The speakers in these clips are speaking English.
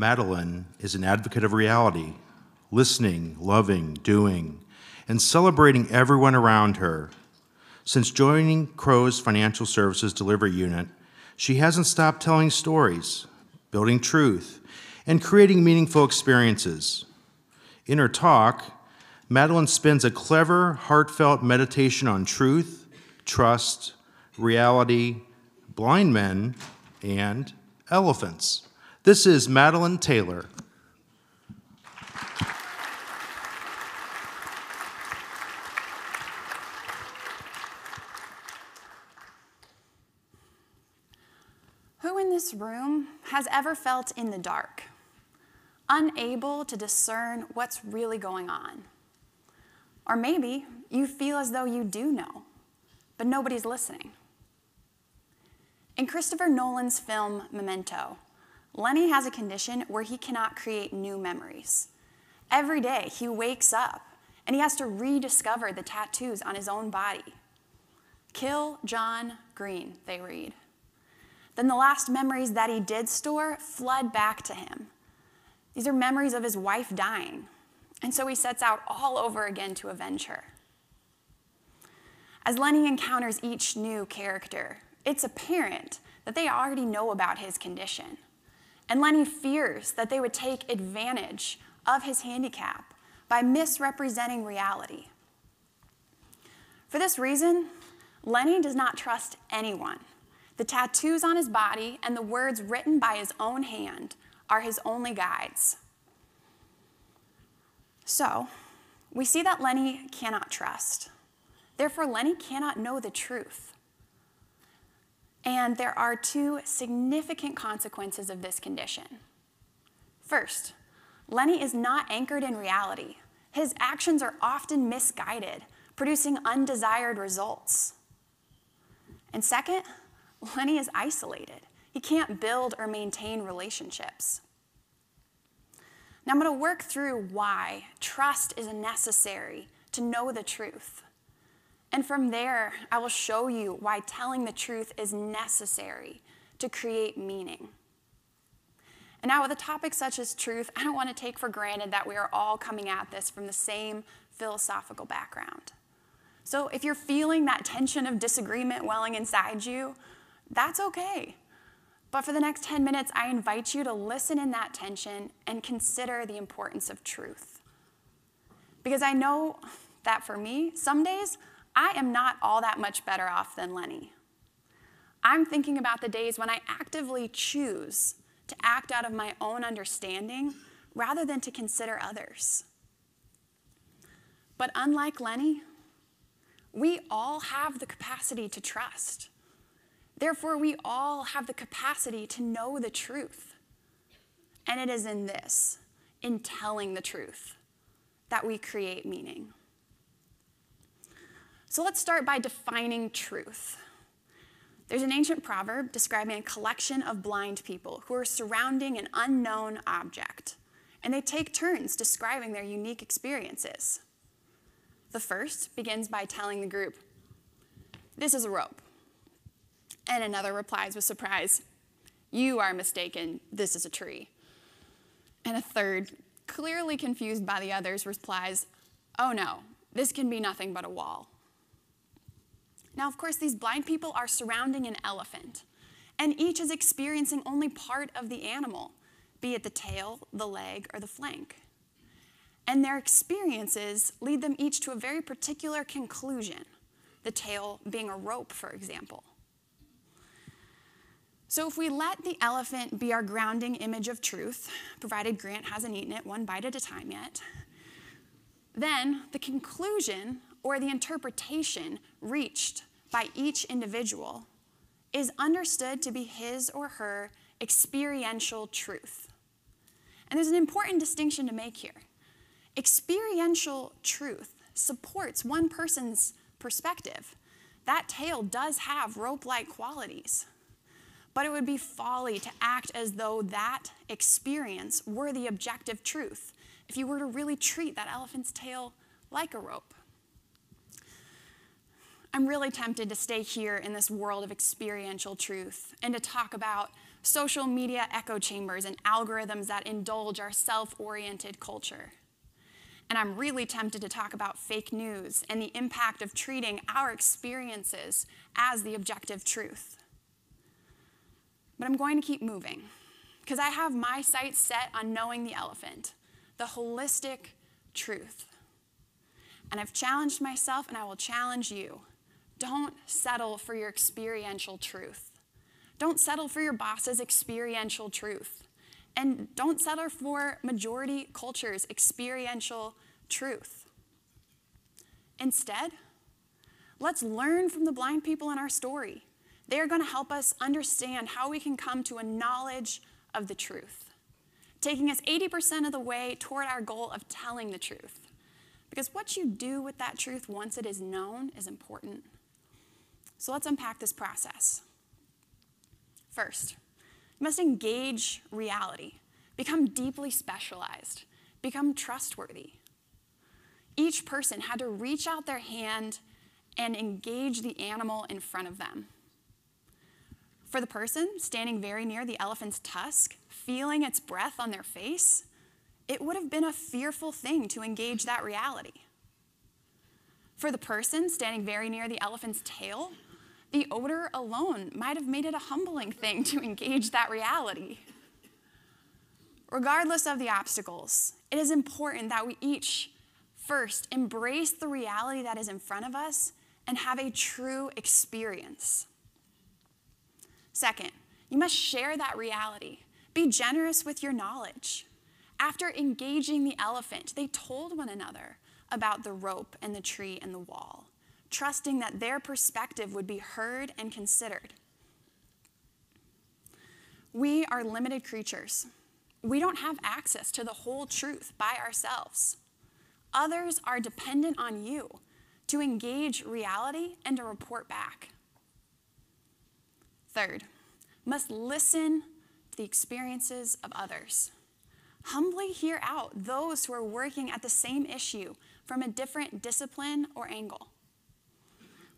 Madeline is an advocate of reality, listening, loving, doing, and celebrating everyone around her. Since joining Crowe's Financial Services Delivery Unit, she hasn't stopped telling stories, building truth, and creating meaningful experiences. In her talk, Madeline spins a clever, heartfelt meditation on truth, trust, reality, blind men, and elephants. This is Madeline Taylor. Who in this room has ever felt in the dark, unable to discern what's really going on? Or maybe you feel as though you do know, but nobody's listening. In Christopher Nolan's film Memento, Lenny has a condition where he cannot create new memories. Every day he wakes up and he has to rediscover the tattoos on his own body. Kill John Green, they read. Then the last memories that he did store flood back to him. These are memories of his wife dying, and so he sets out all over again to avenge her. As Lenny encounters each new character, it's apparent that they already know about his condition, and Lenny fears that they would take advantage of his handicap by misrepresenting reality. For this reason, Lenny does not trust anyone. The tattoos on his body and the words written by his own hand are his only guides. So, we see that Lenny cannot trust. Therefore, Lenny cannot know the truth. And there are two significant consequences of this condition. First, Lenny is not anchored in reality. His actions are often misguided, producing undesired results. And second, Lenny is isolated. He can't build or maintain relationships. Now I'm going to work through why trust is necessary to know the truth. And from there, I will show you why telling the truth is necessary to create meaning. And now with a topic such as truth, I don't want to take for granted that we are all coming at this from the same philosophical background. So if you're feeling that tension of disagreement welling inside you, that's okay. But for the next 10 minutes, I invite you to listen in that tension and consider the importance of truth. Because I know that for me, some days, I am not all that much better off than Lenny. I'm thinking about the days when I actively choose to act out of my own understanding rather than to consider others. But unlike Lenny, we all have the capacity to trust. Therefore, we all have the capacity to know the truth. And it is in this, in telling the truth, that we create meaning. So let's start by defining truth. There's an ancient proverb describing a collection of blind people who are surrounding an unknown object, and they take turns describing their unique experiences. The first begins by telling the group, "This is a rope." And another replies with surprise, "You are mistaken, this is a tree." And a third, clearly confused by the others, replies, "Oh no, this can be nothing but a wall." Now, of course, these blind people are surrounding an elephant, and each is experiencing only part of the animal, be it the tail, the leg, or the flank. And their experiences lead them each to a very particular conclusion, the tail being a rope, for example. So if we let the elephant be our grounding image of truth, provided Grant hasn't eaten it one bite at a time yet, then the conclusion or the interpretation reached by each individual is understood to be his or her experiential truth. And there's an important distinction to make here. Experiential truth supports one person's perspective. That tail does have rope-like qualities, but it would be folly to act as though that experience were the objective truth if you were to really treat that elephant's tail like a rope. I'm really tempted to stay here in this world of experiential truth and to talk about social media echo chambers and algorithms that indulge our self-oriented culture. And I'm really tempted to talk about fake news and the impact of treating our experiences as the objective truth. But I'm going to keep moving, because I have my sights set on knowing the elephant, the holistic truth. And I've challenged myself, and I will challenge you. Don't settle for your experiential truth. Don't settle for your boss's experiential truth. And don't settle for majority culture's experiential truth. Instead, let's learn from the blind people in our story. They're going to help us understand how we can come to a knowledge of the truth, taking us 80% of the way toward our goal of telling the truth. Because what you do with that truth once it is known is important. So let's unpack this process. First, you must engage reality, become deeply specialized, become trustworthy. Each person had to reach out their hand and engage the animal in front of them. For the person standing very near the elephant's tusk, feeling its breath on their face, it would have been a fearful thing to engage that reality. For the person standing very near the elephant's tail, the odor alone might have made it a humbling thing to engage that reality. Regardless of the obstacles, it is important that we each first embrace the reality that is in front of us and have a true experience. Second, you must share that reality. Be generous with your knowledge. After engaging the elephant, they told one another about the rope and the tree and the wall, trusting that their perspective would be heard and considered. We are limited creatures. We don't have access to the whole truth by ourselves. Others are dependent on you to engage reality and to report back. Third, must listen to the experiences of others. Humbly hear out those who are working at the same issue from a different discipline or angle.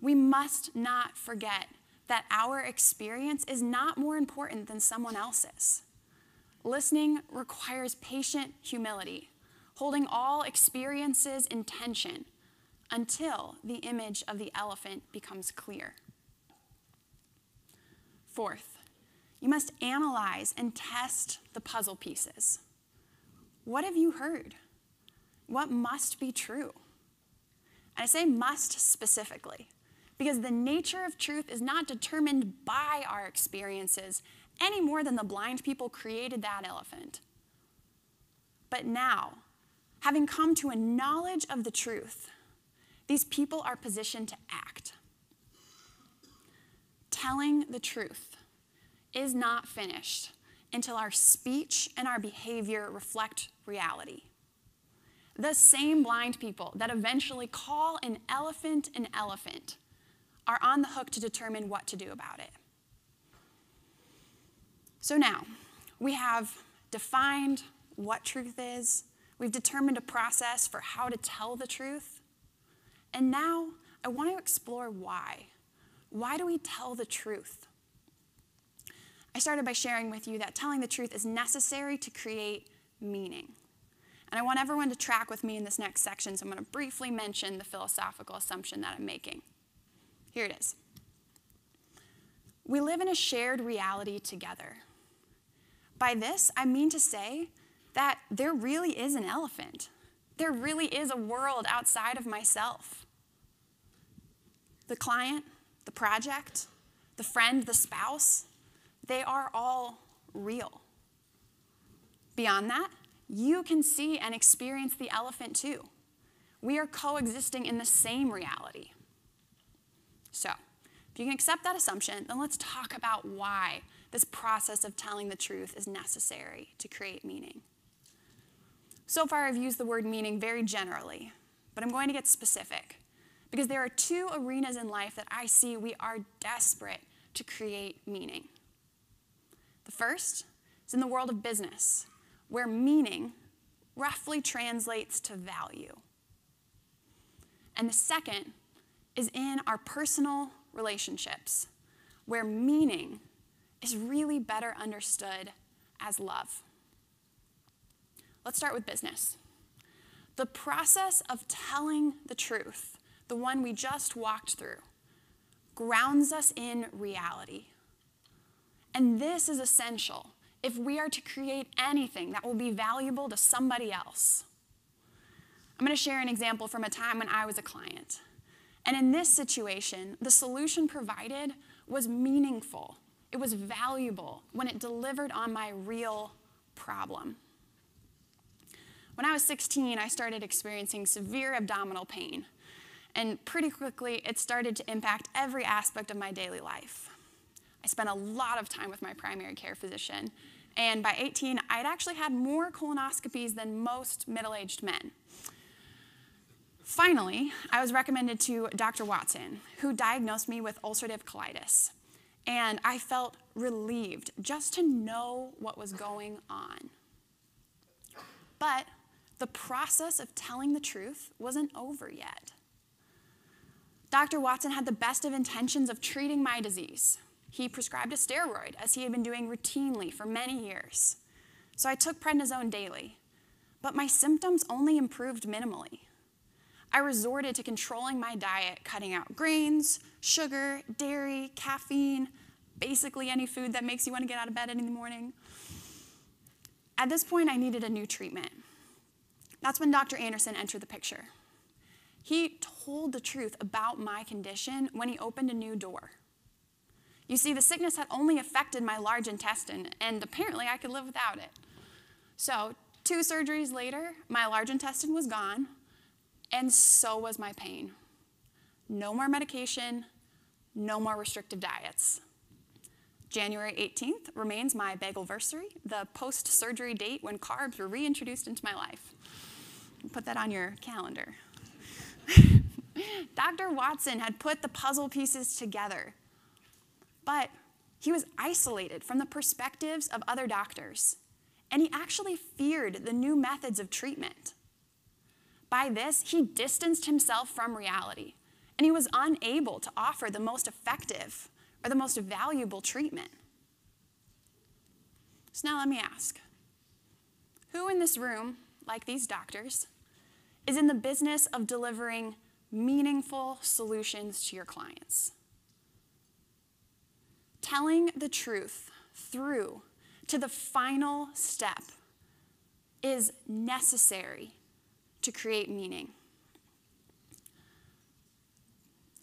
We must not forget that our experience is not more important than someone else's. Listening requires patient humility, holding all experiences in tension until the image of the elephant becomes clear. Fourth, you must analyze and test the puzzle pieces. What have you heard? What must be true? And I say must specifically, because the nature of truth is not determined by our experiences any more than the blind people created that elephant. But now, having come to a knowledge of the truth, these people are positioned to act. Telling the truth is not finished until our speech and our behavior reflect reality. The same blind people that eventually call an elephant are on the hook to determine what to do about it. So now, we have defined what truth is, we've determined a process for how to tell the truth, and now I want to explore why. Why do we tell the truth? I started by sharing with you that telling the truth is necessary to create meaning. And I want everyone to track with me in this next section, so I'm going to briefly mention the philosophical assumption that I'm making. Here it is. We live in a shared reality together. By this, I mean to say that there really is an elephant. There really is a world outside of myself. The client, the project, the friend, the spouse, they are all real. Beyond that, you can see and experience the elephant too. We are coexisting in the same reality. So, if you can accept that assumption, then let's talk about why this process of telling the truth is necessary to create meaning. So far, I've used the word meaning very generally, but I'm going to get specific because there are two arenas in life that I see we are desperate to create meaning. The first is in the world of business, where meaning roughly translates to value. And the second is in our personal relationships, where meaning is really better understood as love. Let's start with business. The process of telling the truth, the one we just walked through, grounds us in reality. And this is essential if we are to create anything that will be valuable to somebody else. I'm going to share an example from a time when I was a client. And in this situation, the solution provided was meaningful. It was valuable when it delivered on my real problem. When I was 16, I started experiencing severe abdominal pain. And pretty quickly, it started to impact every aspect of my daily life. I spent a lot of time with my primary care physician. And by 18, I'd actually had more colonoscopies than most middle-aged men. Finally, I was recommended to Dr. Watson, who diagnosed me with ulcerative colitis. And I felt relieved just to know what was going on. But the process of telling the truth wasn't over yet. Dr. Watson had the best of intentions of treating my disease. He prescribed a steroid, as he had been doing routinely for many years. So I took prednisone daily, but my symptoms only improved minimally. I resorted to controlling my diet, cutting out grains, sugar, dairy, caffeine, basically any food that makes you want to get out of bed in the morning. At this point, I needed a new treatment. That's when Dr. Anderson entered the picture. He told the truth about my condition when he opened a new door. You see, the sickness had only affected my large intestine, and apparently I could live without it. So 2 surgeries later, my large intestine was gone, and so was my pain. No more medication, no more restrictive diets. January 18th remains my bagelversary, the post-surgery date when carbs were reintroduced into my life. Put that on your calendar. Dr. Watson had put the puzzle pieces together, but he was isolated from the perspectives of other doctors, and he actually feared the new methods of treatment. By this, he distanced himself from reality, and he was unable to offer the most effective or the most valuable treatment. So now let me ask, who in this room, like these doctors, is in the business of delivering meaningful solutions to your clients? Telling the truth through to the final step is necessary to create meaning.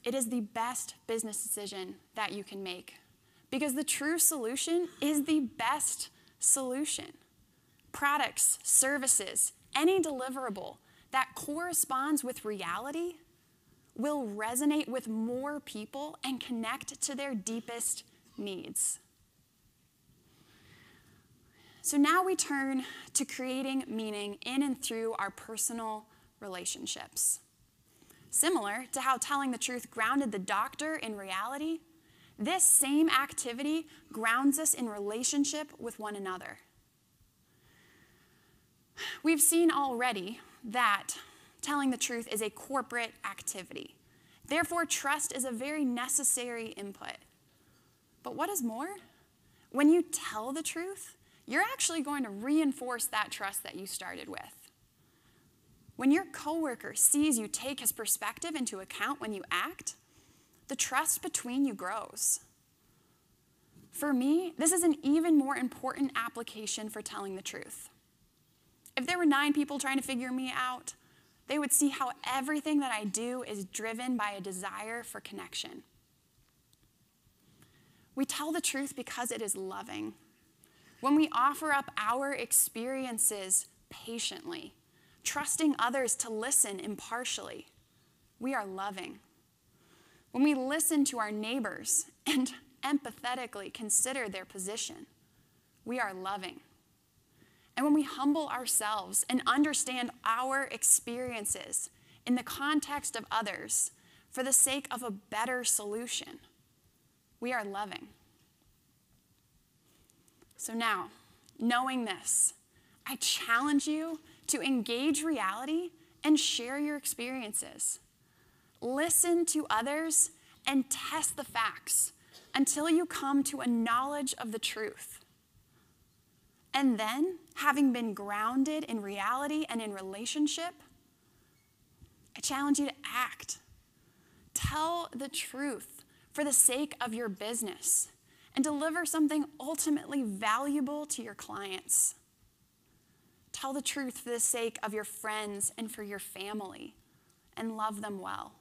It is the best business decision that you can make because the true solution is the best solution. Products, services, any deliverable that corresponds with reality will resonate with more people and connect to their deepest needs. So now we turn to creating meaning in and through our personal relationships. Similar to how telling the truth grounded the doctor in reality, this same activity grounds us in relationship with one another. We've seen already that telling the truth is a corporate activity. Therefore, trust is a very necessary input. But what is more? When you tell the truth, you're actually going to reinforce that trust that you started with. When your coworker sees you take his perspective into account when you act, the trust between you grows. For me, this is an even more important application for telling the truth. If there were 9 people trying to figure me out, they would see how everything that I do is driven by a desire for connection. We tell the truth because it is loving. When we offer up our experiences patiently, trusting others to listen impartially, we are loving. When we listen to our neighbors and empathetically consider their position, we are loving. And when we humble ourselves and understand our experiences in the context of others for the sake of a better solution, we are loving. So now, knowing this, I challenge you to engage reality and share your experiences. Listen to others and test the facts until you come to a knowledge of the truth. And then, having been grounded in reality and in relationship, I challenge you to act. Tell the truth for the sake of your business and deliver something ultimately valuable to your clients. Tell the truth for the sake of your friends and for your family, and love them well.